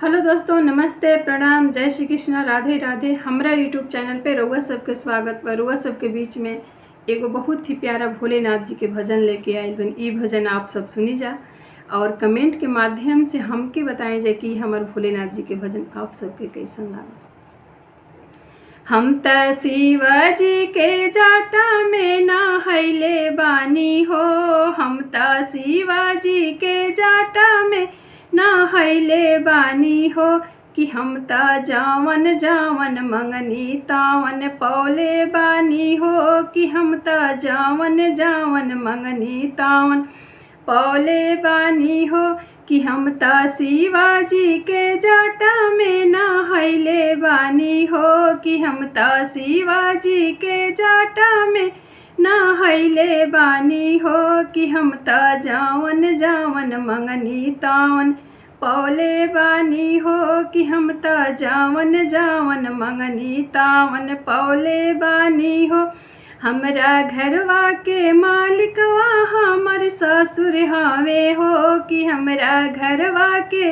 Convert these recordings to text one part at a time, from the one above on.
Hello दोस्तों, नमस्ते, प्रणाम, जय श्री कृष्णा, राधे राधे। हमरा यूट्यूब चैनल पे रउआ सबके स्वागत बा। रउआ सबके बीच में एगो बहुत ही प्यारा भोलेनाथ जी के भजन लेके आइल बन। ई भजन आप सब सुनी जा और कमेंट के माध्यम से हमके बताएं जाए कि हमार भोलेनाथ जी के भजन आप सबके कैसन लागल। हम त शिवाजी के जाटा में नहैले बानी हो, हम त शिवाजी के जाटा में नहैले बानी हो, कि हम त जावन जावन मंगनी तावन पौले बानी हो, कि हम त जावन जावन मंगनी तावन पौले बानी हो, कि हम त शिवाजी के जाटा में नहैले बानी हो, कि हम त शिवाजी के जाटा में नहैले बानी हो, कि हम त जावन जावन मंगनी तावन पौले बानी हो, कि हम त जावन जावन मंगनी तावन पौले बानी हो। हमरा घरवा के मालिकवा हमर ससुर हवे हो, कि हमरा घरवा के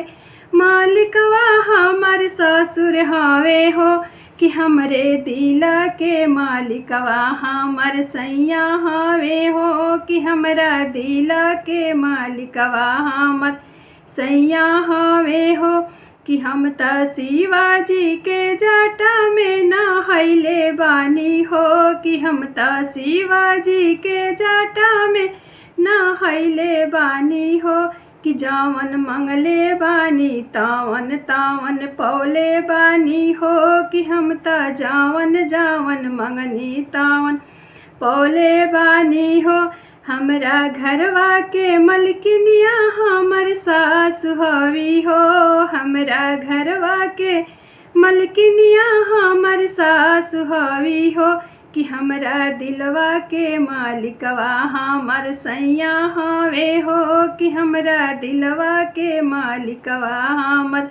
मालिकवा हमर ससुर हवे हो, कि हमरे दिला के मालिकवा हमर सैया हवे हो, कि हमरा दिला के मालिकवा हमर सैया हवे हो, कि हम त शिवाजी के जाटा में नहैले बानी हो, कि हम त शिवाजी के जाटा में नहैले बानी हो, कि जावन मंगले बानी तावन तावन पौले बानी हो, कि हम त जावन जावन मंगनी तावन पौले बानी हो। हमरा घरवा के मलकिनिया हमर सास हवी हो, हमरा घरवा के मलकिनिया हमर सास हवी हो, कि हमरा दिलवा के मालिकवा हमर सैया हवे हो, कि हमरा दिलवा के मालिकवा हमर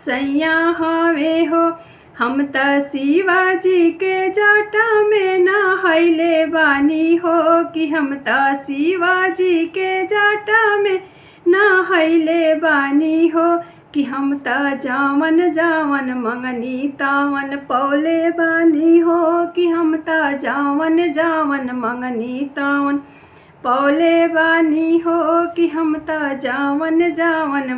सैया हवे हो। हम त शिवाजी के जाटा में नहैले बानी हो, कि हम त शिवाजी के जाटा में नहैले बानी हो, कि हम त जावन जावन मंगनी तावन पौले बानी हो, कि हम त जावन जावन मंगनी तावन पौले बानी हो, कि हम त जावन जावन